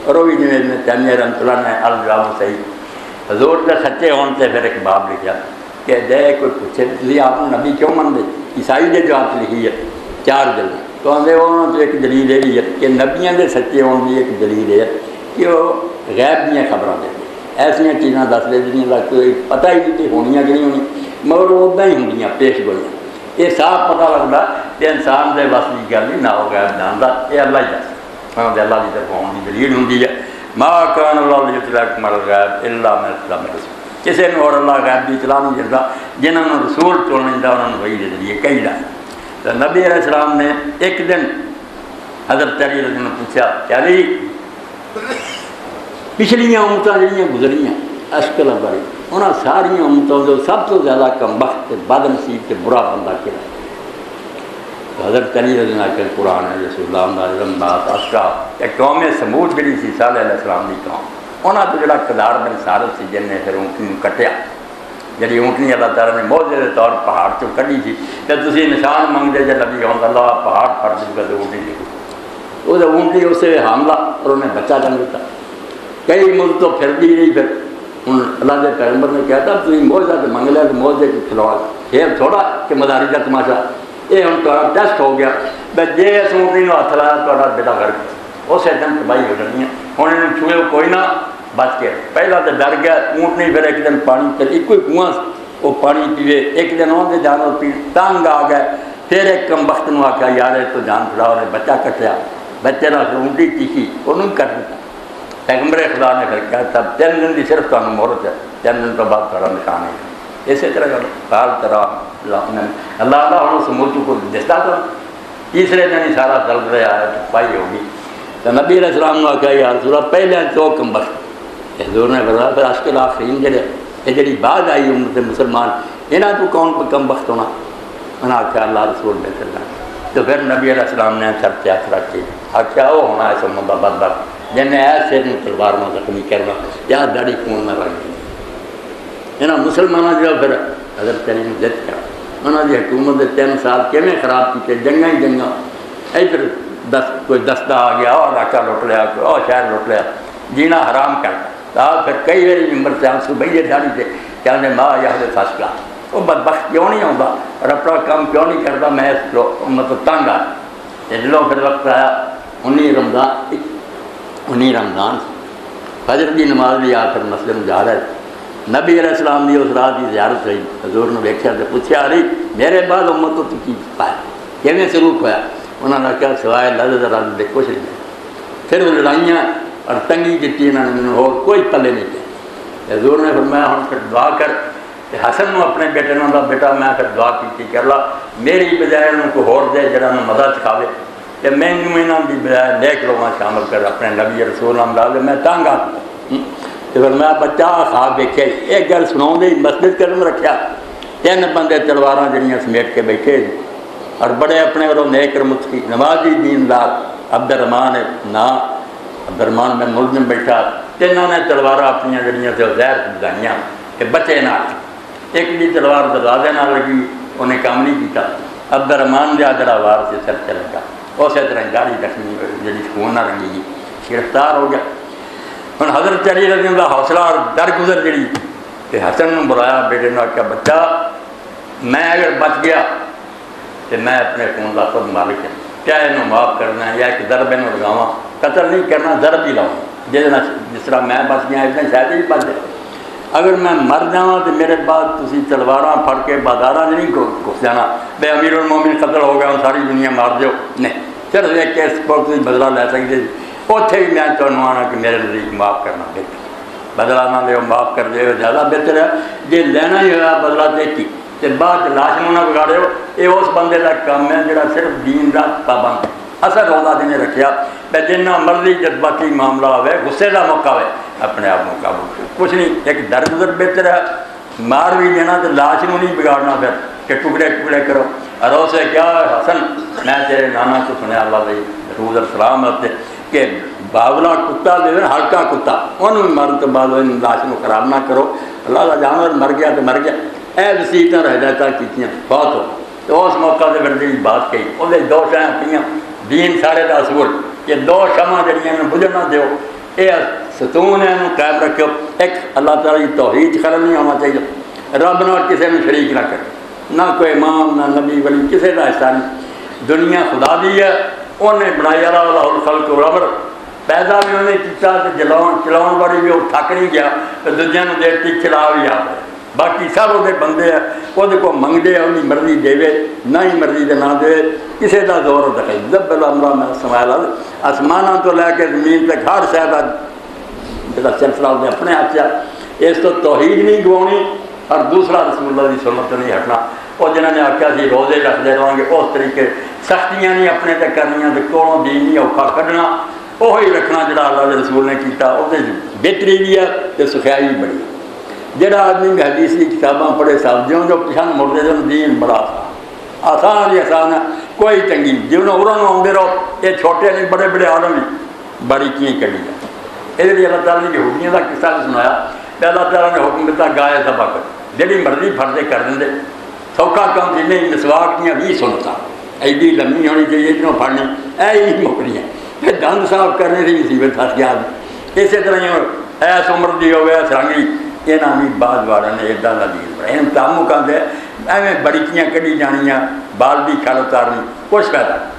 और वह भी जिन्हें तैमिया रहमतुल्लाह ने अल जवाब सही हजूर के सच्चे होने से फिर एक बाब लिखा कि जे कोई पूछे तुम आप नबी क्यों मनते ईसाई के जवाब लिखी है 4 गल तो आते उन्होंने एक दलील ये भी है कि नबियों के सच्चे होने की एक दलील है कि वह गैब दी खबर देते ऐसिया चीज़ा दसते जिन्होंने कोई पता ही नहीं होनिया कि नहीं होनी मगर उदा ही होंगे पेश गोइयाँ ये साफ पता लगता कि इंसान के बस की गल नहीं ना हो गैब जानता ये अल्लाह ही दस हाँ अल्लाह की तरफ आने की दलील होंगी है माँ कान अल्लाह गैब इला मैं किसी ने और अल्लाह गैब की इतला नहीं दिता जिन्होंने रसूल चुन लेंदा उन्होंने वही के जरिए कई ला तो नबी अलैहिस्सलाम ने एक दिन हज़रत अली रज़ी ने पूछा क्या अली पिछलियाँ उम्मतां जिहड़ियां गुजरियां अशकल बारे उन्होंने सारिया उम्मतों जो सब तो ज़्यादा कमबख्त बदनसीब ते बुरा बंदा किहड़ा हज़रत अली रज़ी अल्लाह के कुरान है रसूलुल्लाह अशका कौम समूद जी सी सालेह अलैहिस्सलाम की कौम उन्होंने तो जोड़ा कदार बन सारस से जिन्हें फिर ऊँटनी कटिया जी ऊँटनी अल्लाह ताला ने मौजे के तौर पहाड़ चो कढ़ी सी तो तुम निशान मंगते जो नबी आउंदा अल्लाह पहाड़ फट दूगा तो ऊँटनी देखो वो ऊँटनी उस हमला और उन्हें बच्चा जन्म दिता कई मुल्क तो फिरती रही फिर हूँ अल्लाह के पैगंबर ने कहता तुम मौजा तो मंग लिया तो मौजे के खिलौना खेल थोड़ा कि मदारी का तमाशा ये हूँ तुम्हारा टेस्ट हो गया मैं जे इस ऊँटनी हथ लाया तो बेटा गर्क उस दिन तबाही हो जानी है हूँ इन्हें छुए कोई ना बच के पहला तो डर गया ऊँटनी फिर एक दिन पानी फिर एक ही कुआं वो पानी पीवे एक दिन आते जानवर पी तंग आ गए फिर एक कम वक्त में आख्या यार तो जान छुड़ा उन्हें बच्चा कटिया बच्चे ना फिर ऊँटी चीखी उन्होंने कट दिता पैगंबर खुदा ने फिर कहता 3 दिन की सिर्फ तुम मुहरत है 3 दिन तो बाद थोड़ा निशान है इस तरह काल तरह अल्लाह हम उस मुल्क को दिसता तो तीसरे दिन ही सारा चल रहा है पाई होगी तो नबी अलैहिस्सलाम ने आख्या यार रसूल पहले तो कम वक्त हजूर ने बताया फिर अशकल आखरीन जड़े ये जी बाद आई उम्मत मुसलमान इन्हों तो कौन कम वक्त होना उन्हें आख्या अल्लाह रसूल बेहतर जाना तो फिर नबी अलैहिस्सलाम ने सर पे हथ रख के आख्या वो होना इस उम्मत का बदबख्त जिन्हें ऐसे तलवार में जख्मी करना या दाढ़ी खून में रख इन्होंने मुसलमानों जो फिर हज़रत अली ने जित कर उन्होंने हुकूमत 3 साल किमें खराब किए जंगा ही जंगा इधर कोई दस्ता आ गया और इलाका लुट लिया और शहर लुट लिया जीना हराम करता फिर कई बार नंबर से आंसू बही दाढ़ी से कहते माँ यह फस गया वो बदबख्त क्यों नहीं आता और अपना काम क्यों नहीं करता मैं मतलब तंग आ जो फिर वक्त आया 19 रमज़ान फजर की नमाज भी आकर मसले में जा रहे नबी अलैहिस्सलाम की उस रात की ज़ियारत हुई हजूर ने वेख्या तो पूछा अरे मेरे बाद उम्मत तो की पाया किमें सलूक होया उन्होंने कहा सिवाय लज़्ज़त रज़्ज़त दे कुछ नहीं फिर लड़ाइयाँ और तंगी की इन्होंने मैंने होर कोई पले नहीं किया हजूर ने फिर मैं हम फिर दुआ कर हसन को अपने बेटे ने बेटा मैं फिर दुआ की कर ला मेरी बजाय कोई होर दे जरा मदद सिखावे तो मैनू इन्हों की बजाय नेक लोगों शामिल कर अपने नबी रसूल ला दे मैं तंग आ तो फिर मैं बच्चा खाब वेख्या एक गल सुना मस्जिद कदम रखा 3 बंदे तलवार जड़ियाँ समेट के बैठे और बड़े अपने वालों नेक मुत्की नमाजी दीनदार अब्दुर्रहमान ना अब्दुर्रहमान में मुलजिम बैठा 3 ने तलवार अपन जड़ियाँ से जहर बुझाइया कि बचे ना एक भी तलवार दरवाजे ना लगी उन्हें काम नहीं किया अब्दुर्रहमान का जरा वार से सिर से लगा उस तरह गाड़ी रखनी जी खून ना रंगी गिरफ्तार हो गया हम हज़रत अली रज़ी का हौसला और दर गुजर जी तो हसन ने बुलाया बेटे ने आख्या बच्चा मैं अगर बच गया तो मैं अपने खून का खुद मालिक है क्या इन्हों माफ़ करना है या एक दरब इन्हों लगावा कतल नहीं करना दरब ही लाऊँ जिस तरह मैं बच गया इतना शायद ही बच जाए अगर मैं मर जावा तो मेरे बाद तुम तलवार फड़ के बाजारा नहीं घुस जाना बे अमीर उल मोमिन कतल हो गया सारी दुनिया मार दो नहीं सिर्फ एक केस पर तुम बदला लै सकते उत्थे भी मैं तुम्हें आना कि मेरे नज़दीक माफ़ करना बेहतर बदला ना दो माफ़ कर दो ज़्यादा बेहतर है जे लेना ही होया बदला देखी तो बाद लाश ना बिगाड़ो ये उस बंदे का काम है जोड़ा सिर्फ दीन का पाबंद असर होगा जिन्हें रखा तो जिन्ना मर्जी जज्बाती मामला हो गुस्से का मौका हो अपने आप को काबू कुछ नहीं एक दर गुजर बेहतर है मार भी देना तो लाश को नहीं बिगाड़ना फिर कि टुकड़े टुकड़े करो और उसे क्या हसन मैं तेरे नाना को सुनया अल्लाह रूज़ सलाम होते कि बावला कुत्ता दे हल्का कुत्ता उन्होंने मरन तो बाद लाश को खराब ना करो अल्लाह का जानवर मर गया तो मर गया ए वसीयतां और हिदायतां कीतियां बहुत हो तो उस मौका से फिर जी बात कही वो 2 शायां पईयां दीन सारे का असूल ये 2 शमा जड़ियां बुझण ना दो ये सतून है, इन्हूं कायम रखियो। एक अल्लाह ताला की तौहीद खलल नहीं होना चाहिए, रब नाल किसी नूं शरीक ना करे, ना कोई इमाम ना नबी वली किसी का हिस्सा नहीं। दुनिया खुदा दी है, उन्हें बनाई अल्लाहुल खल्क वल अमर, पैदा भी उन्हें किया तो चलाउण वाली भी वो थक नहीं गया तो दूजिਆਂ ਨੂੰ देती चला भी आ गया। बाकी सब वो बंदे है, वो को मंगते हैं, उनकी मर्जी देवे ना ही मर्जी के ना दे, किसी का जोर दखल दबल अमरा मैं समाया आसमानों तो लैके जमीन तक हर शह का जो सिलसिला उसने अपने हाथ च। इस तो तौहीद नहीं गवानी और दूसरा रसूलुल्लाह की सुन्नत नहीं हटना। और जिन्होंने आख्या सी रोजे रखते रहेंगे उस तरीके सख्तियाँ नहीं अपने तक करनिया तो कोलों दीन नहीं औखा कढ़ना, वही रखना जो अल्लाह के रसूल ने किया। वो बेहतरी भी है तो सुखियाई भी बड़ी। जोड़ा आदमी हदीस की किताबां पढ़े सब ज्यों जो पिछन मुड़ते जो दीन बड़ा आसान ही आसान है, कोई तंगी जिन्होंने उन्होंने आते रहो। ये छोटे नहीं बड़े बड़े आलम भी बड़ी की कड़ी है। ये अल्लाह ताला ने यहूदियों का किस्सा भी सुनाया। अल्लाह ताला ने हुक्म दिता गाय ज़बह कर, जी मर्जी फर्दे कर देंगे। सौखा काम थी नहीं, मिसवाक दियाँ 20 सुनता एडी लम्मी होनी चाहिए, इधरों फड़नी ऐ ही मुकनी है, फिर दंद साफ करने की मुसीबत फस गया। इस तरह ही ऐस उम्र की हो गया सरांगी इन्हों भी बाद वालों ने इदा का दीन बनाया। इन तामुक आते एवं बड़ीकियाँ कढ़ी जानियाँ, बाल भी खल उतारनी, कुछ फायदा